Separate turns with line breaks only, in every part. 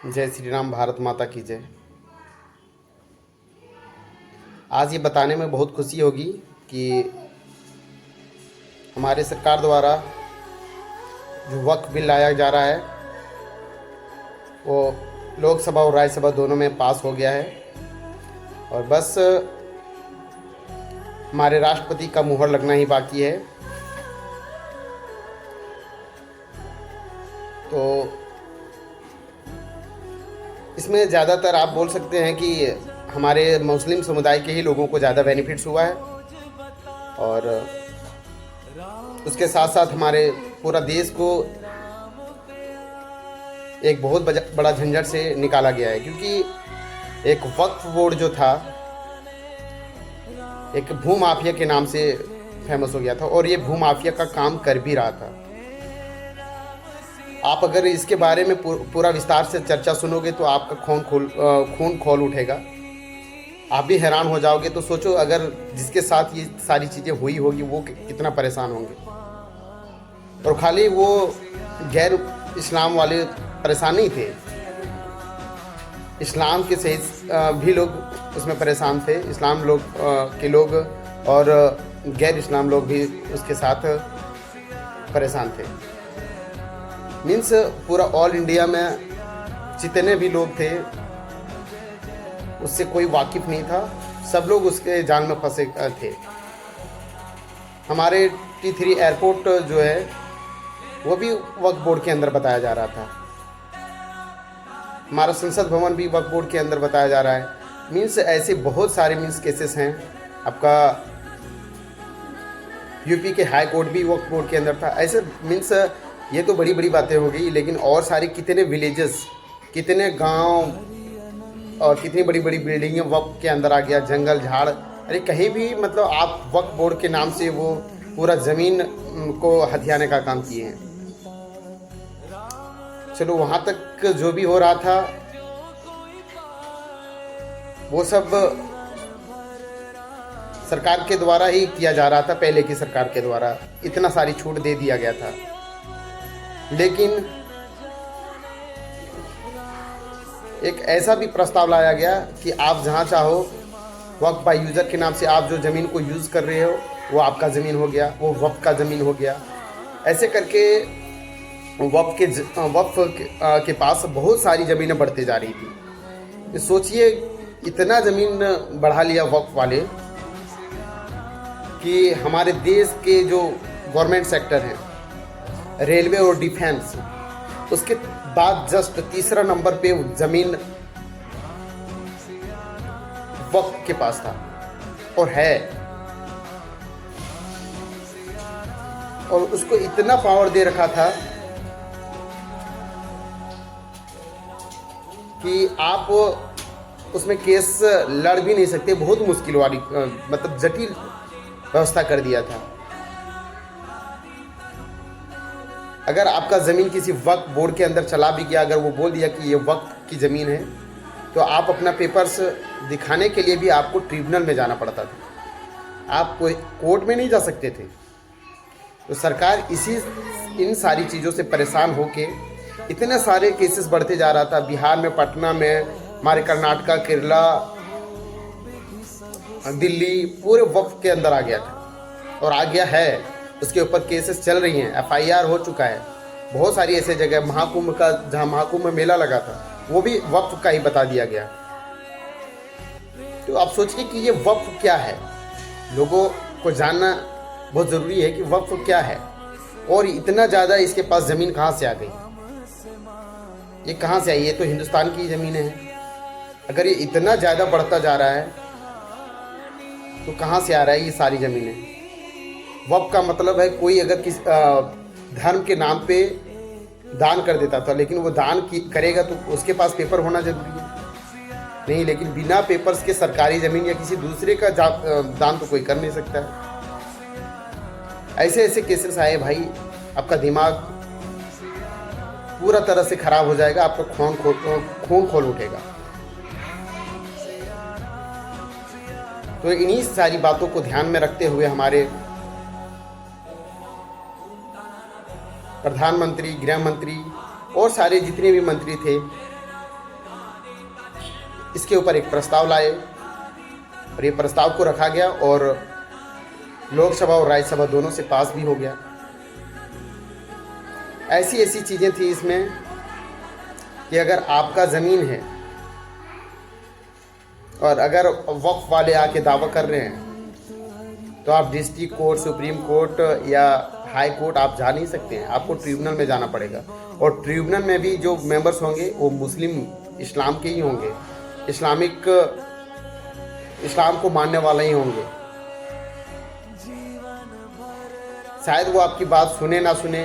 जय श्री राम, भारत माता की जय। आज ये बताने में बहुत खुशी होगी कि हमारे सरकार द्वारा जो वक्फ बिल लाया जा रहा है वो लोकसभा और राज्यसभा दोनों में पास हो गया है और बस हमारे राष्ट्रपति का मुहर लगना ही बाकी है। तो इसमें ज़्यादातर आप बोल सकते हैं कि हमारे मुस्लिम समुदाय के ही लोगों को ज़्यादा बेनिफिट्स हुआ है और उसके साथ साथ हमारे पूरा देश को एक बहुत बड़ा झंझट से निकाला गया है, क्योंकि एक वक्फ बोर्ड जो था एक भूमाफिया के नाम से फेमस हो गया था और ये भूमाफिया का काम कर भी रहा था। आप अगर इसके बारे में पूरा विस्तार से चर्चा सुनोगे तो आपका खून खोल उठेगा, आप भी हैरान हो जाओगे। तो सोचो अगर जिसके साथ ये सारी चीज़ें हुई होगी वो कितना परेशान होंगे। और खाली वो गैर इस्लाम वाले परेशान नहीं थे, इस्लाम के सहित भी लोग उसमें परेशान थे। इस्लाम लोग के लोग और गैर इस्लाम लोग भी उसके साथ परेशान थे। मीन्स पूरा ऑल इंडिया में जितने भी लोग थे उससे कोई वाकिफ़ नहीं था, सब लोग उसके जाल में फंसे थे। हमारे T3 एयरपोर्ट जो है वो भी वक्फ बोर्ड के अंदर बताया जा रहा था, हमारा संसद भवन भी वक्फ बोर्ड के अंदर बताया जा रहा है। मीन्स ऐसे बहुत सारे केसेस हैं। आपका यूपी के हाई कोर्ट भी वक्फ बोर्ड के अंदर था। ऐसे मीन्स ये तो बड़ी बड़ी बातें हो गई, लेकिन और सारे कितने विलेजेस, कितने गांव और कितनी बड़ी बड़ी बिल्डिंगें वक्फ के अंदर आ गया, जंगल झाड़। अरे कहीं भी मतलब आप वक्फ बोर्ड के नाम से वो पूरा ज़मीन को हथियाने का काम किए हैं। चलो वहाँ तक जो भी हो रहा था वो सब सरकार के द्वारा ही किया जा रहा था, पहले की सरकार के द्वारा इतना सारी छूट दे दिया गया था। लेकिन एक ऐसा भी प्रस्ताव लाया गया कि आप जहाँ चाहो वक्फ बाय यूज़र के नाम से आप जो ज़मीन को यूज़ कर रहे हो वो आपका ज़मीन हो गया, वो वक्फ का ज़मीन हो गया। ऐसे करके वक्फ के पास बहुत सारी ज़मीनें बढ़ते जा रही थी। सोचिए इतना ज़मीन बढ़ा लिया वक्फ वाले कि हमारे देश के जो गवर्नमेंट सेक्टर हैं, रेलवे और डिफेंस, उसके बाद जस्ट तीसरा नंबर पे ज़मीन वक्फ के पास था और है। और उसको इतना पावर दे रखा था कि आप उसमें केस लड़ भी नहीं सकते, बहुत मुश्किल वाली मतलब जटिल व्यवस्था कर दिया था। अगर आपका ज़मीन किसी वक्फ बोर्ड के अंदर चला भी गया, अगर वो बोल दिया कि ये वक्फ की ज़मीन है, तो आप अपना पेपर्स दिखाने के लिए भी आपको ट्रिब्यूनल में जाना पड़ता था, आप कोई कोर्ट में नहीं जा सकते थे। तो सरकार इन सारी चीज़ों से परेशान होके इतने सारे केसेस बढ़ते जा रहा था। बिहार में, पटना में, हमारे कर्नाटका, केरला, दिल्ली पूरे वक्फ के अंदर आ गया था और आ गया है। उसके ऊपर केसेस चल रही हैं, FIR हो चुका है। बहुत सारी ऐसे जगह, महाकुंभ का, जहाँ महाकुंभ में मेला लगा था वो भी वक्फ का ही बता दिया गया। तो आप सोचिए कि ये वक्फ क्या है, लोगों को जानना बहुत ज़रूरी है कि वक्फ क्या है और इतना ज़्यादा इसके पास ज़मीन कहाँ से आ गई, ये कहाँ से आई। ये तो हिंदुस्तान की ज़मीनें हैं। अगर ये इतना ज़्यादा बढ़ता जा रहा है तो कहाँ से आ रहा है ये सारी ज़मीनें। वक्फ का मतलब है कोई अगर किस धर्म के नाम पे दान कर देता था, लेकिन वो दान करेगा तो उसके पास पेपर होना जरूरी है नहीं, लेकिन बिना पेपर्स के सरकारी ज़मीन या किसी दूसरे का दान तो कोई कर नहीं सकता है। ऐसे ऐसे केसेस आए भाई, आपका दिमाग पूरा तरह से खराब हो जाएगा, आपका खून खोल उठेगा। तो इन्हीं सारी बातों को ध्यान में रखते हुए हमारे प्रधानमंत्री, गृह मंत्री और सारे जितने भी मंत्री थे इसके ऊपर एक प्रस्ताव लाए और ये प्रस्ताव को रखा गया और लोकसभा और राज्यसभा दोनों से पास भी हो गया। ऐसी ऐसी चीज़ें थी इसमें कि अगर आपका ज़मीन है और अगर वक्फ वाले आके दावा कर रहे हैं तो आप डिस्ट्रिक्ट कोर्ट, सुप्रीम कोर्ट या हाई कोर्ट आप जा नहीं सकते हैं, आपको ट्रिब्यूनल में जाना पड़ेगा। और ट्रिब्यूनल में भी जो मेंबर्स होंगे वो मुस्लिम इस्लाम के ही होंगे, इस्लाम को मानने वाले ही होंगे। शायद वो आपकी बात सुने ना सुने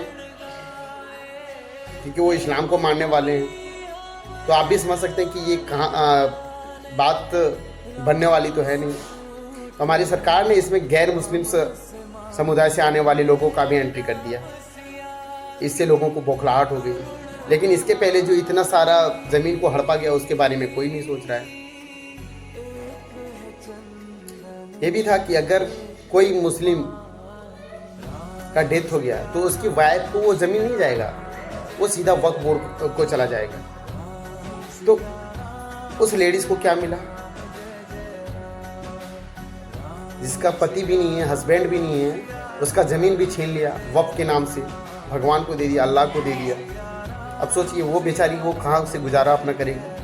क्योंकि वो इस्लाम को मानने वाले हैं, तो आप भी समझ सकते हैं कि ये कहाँ बात बनने वाली तो है नहीं। तो हमारी सरकार ने इसमें गैर मुस्लिम समुदाय से आने वाले लोगों का भी एंट्री कर दिया, इससे लोगों को बौखलाहट हो गई। लेकिन इसके पहले जो इतना सारा ज़मीन को हड़पा गया उसके बारे में कोई नहीं सोच रहा है। ये भी था कि अगर कोई मुस्लिम का डेथ हो गया तो उसकी वाइफ को वो ज़मीन नहीं जाएगा, वो सीधा वक्फ बोर्ड को चला जाएगा। तो उस लेडीज़ को क्या मिला? जिसका पति भी नहीं है, हस्बैंड भी नहीं है, उसका ज़मीन भी छीन लिया वक्फ के नाम से, भगवान को दे दिया, अल्लाह को दे दिया। अब सोचिए वो बेचारी वो कहाँ से गुजारा अपना करेगी।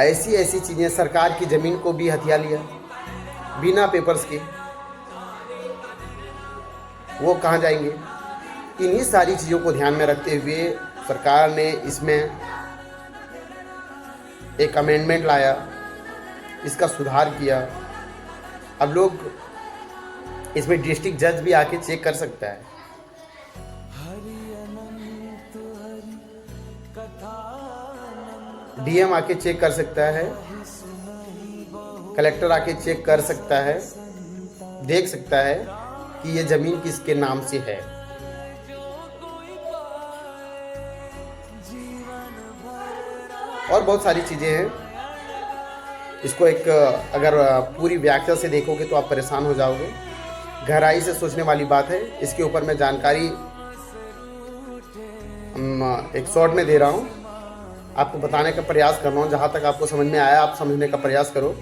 ऐसी ऐसी चीज़ें, सरकार की ज़मीन को भी हथिया लिया बिना पेपर्स के, वो कहाँ जाएंगे? इन्हीं सारी चीज़ों को ध्यान में रखते हुए सरकार ने इसमें एक अमेंडमेंट लाया, इसका सुधार किया। अब लोग इसमें डिस्ट्रिक्ट जज भी आके चेक कर सकता है, डीएम आके चेक कर सकता है, कलेक्टर आके चेक कर सकता है, देख सकता है कि ये ज़मीन किसके नाम से है। और बहुत सारी चीज़ें हैं। इसको एक अगर पूरी व्याख्या से देखोगे तो आप परेशान हो जाओगे। गहराई से सोचने वाली बात है। इसके ऊपर मैं जानकारी एक शॉर्ट में दे रहा हूँ, आपको बताने का प्रयास कर रहा हूँ। जहाँ तक आपको समझ में आया आप समझने का प्रयास करो।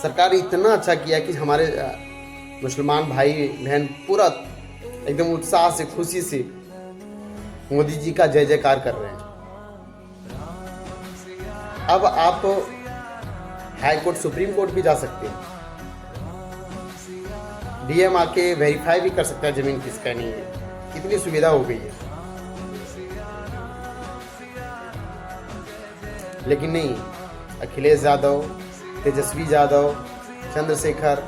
सरकार इतना अच्छा किया कि हमारे मुसलमान भाई बहन पूरा एकदम उत्साह से, खुशी से मोदी जी का जय जयकार कर रहे हैं। अब आप हाई कोर्ट, सुप्रीम कोर्ट भी जा सकते हैं, डीएम आके वेरीफाई भी कर सकता है ज़मीन किसका नहीं है। कितनी सुविधा हो गई है। लेकिन नहीं, अखिलेश यादव, तेजस्वी यादव, चंद्रशेखर,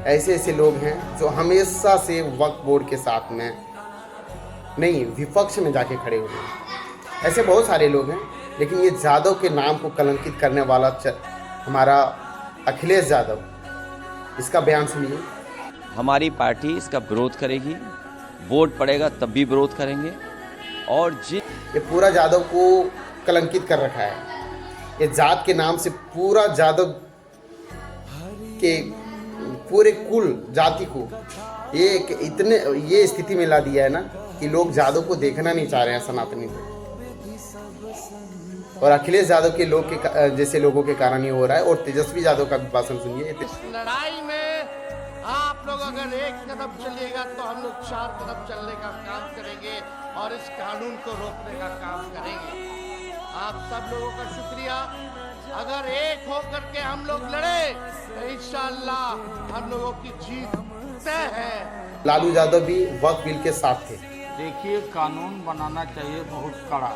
ऐसे ऐसे लोग हैं जो हमेशा से वक्फ बोर्ड के साथ में नहीं, विपक्ष में जाके खड़े हुए हैं। ऐसे बहुत सारे लोग हैं, लेकिन ये यादव के नाम को कलंकित करने वाला हमारा अखिलेश यादव, इसका बयान सुनिए।
हमारी पार्टी इसका विरोध करेगी, वोट पड़ेगा तब भी विरोध करेंगे। और
ये पूरा यादव को कलंकित कर रखा है। ये जात के नाम से पूरा यादव के पूरे कुल जाति को ये स्थिति में ला दिया है ना कि लोग यादव को देखना नहीं चाह रहे हैं, सनातनी को। और अखिलेश यादव के लोग के जैसे लोगों के कारण ये हो रहा है। और तेजस्वी यादव का भी भाषण सुनिए।
इस लड़ाई में आप लोग अगर एक कदम चलिएगा तो हम लोग 4 कदम चलने का काम करेंगे और इस कानून को रोकने का काम करेंगे। आप सब लोगों का शुक्रिया। अगर एक होकर के हम लोग लड़े तो इंशाअल्लाह हम लोगों की जीत तय है।
लालू यादव भी वक्फ बिल के साथ थे।
देखिए, कानून बनाना चाहिए बहुत कड़ा।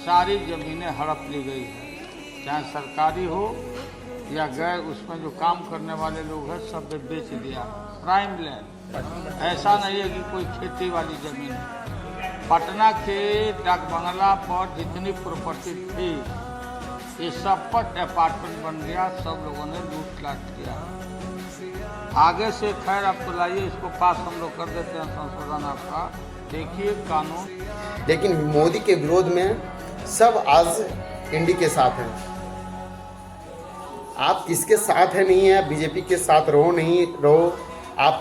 सारी ज़मीनें हड़प ली गई है, चाहे सरकारी हो या गैर, उसमें जो काम करने वाले लोग हैं सब बेच दिया। प्राइम लैंड, ऐसा नहीं है कि कोई खेती वाली ज़मीन है। पटना के डाक बंगला पर जितनी प्रॉपर्टी थी ये सब पर अपार्टमेंट बन गया, सब लोगों ने लूट लाट किया। आगे से खैर आप तो लाइए, इसको पास हम लोग कर देते हैं संशोधन आपका। देखिए कानून।
लेकिन मोदी के विरोध में सब आज इंडी के साथ हैं। आप किसके साथ है नहीं है, बीजेपी के साथ रहो नहीं रहो, आप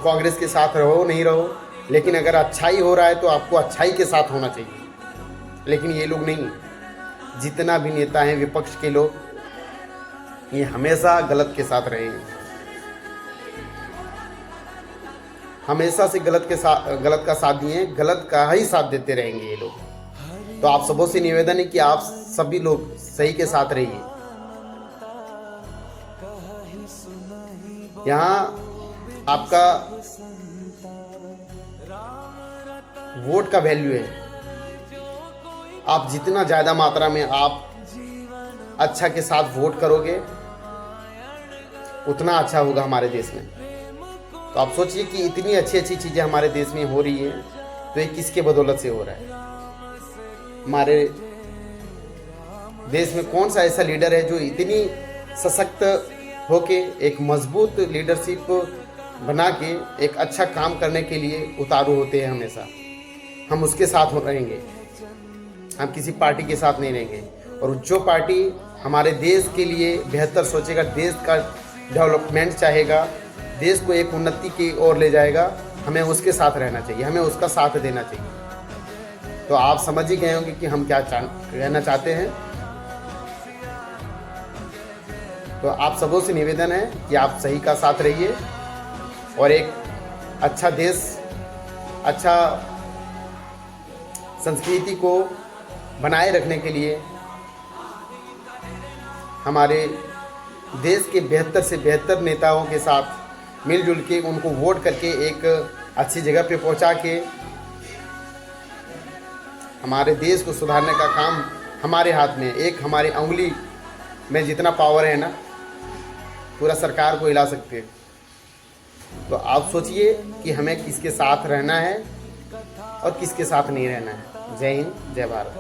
कांग्रेस के साथ रहो नहीं रहो, लेकिन अगर अच्छाई हो रहा है तो आपको अच्छाई के साथ होना चाहिए। लेकिन ये लोग नहीं, जितना भी नेता हैं विपक्ष के लोग, ये हमेशा गलत के साथ रहेंगे, हमेशा से गलत का साथ दिए, गलत का ही साथ देते रहेंगे ये लोग। तो आप सबों से निवेदन है कि आप सभी लोग सही के साथ रहिए। यहाँ आपका वोट का वैल्यू है। आप जितना ज़्यादा मात्रा में आप अच्छा के साथ वोट करोगे उतना अच्छा होगा हमारे देश में। तो आप सोचिए कि इतनी अच्छी अच्छी चीज़ें हमारे देश में हो रही है, तो ये किसके बदौलत से हो रहा है? हमारे देश में कौन सा ऐसा लीडर है जो इतनी सशक्त होके एक मजबूत लीडरशिप बना के एक अच्छा काम करने के लिए उतारू होते हैं? हमेशा हम उसके साथ रहेंगे, हम किसी पार्टी के साथ नहीं रहेंगे। और जो पार्टी हमारे देश के लिए बेहतर सोचेगा, देश का डेवलपमेंट चाहेगा, देश को एक उन्नति की ओर ले जाएगा, हमें उसके साथ रहना चाहिए, हमें उसका साथ देना चाहिए। तो आप समझ ही गए होंगे कि हम क्या कहना चाहते हैं। तो आप सबों से निवेदन है कि आप सही का साथ रहिए और एक अच्छा देश, अच्छा संस्कृति को बनाए रखने के लिए हमारे देश के बेहतर से बेहतर नेताओं के साथ मिलजुल के उनको वोट करके एक अच्छी जगह पे पहुंचा के हमारे देश को सुधारने का काम हमारे हाथ में। एक हमारे उंगली में जितना पावर है ना, पूरा सरकार को हिला सकते हैं। तो आप सोचिए कि हमें किसके साथ रहना है और किसके साथ नहीं रहना है। जय हिंद, जय भारत।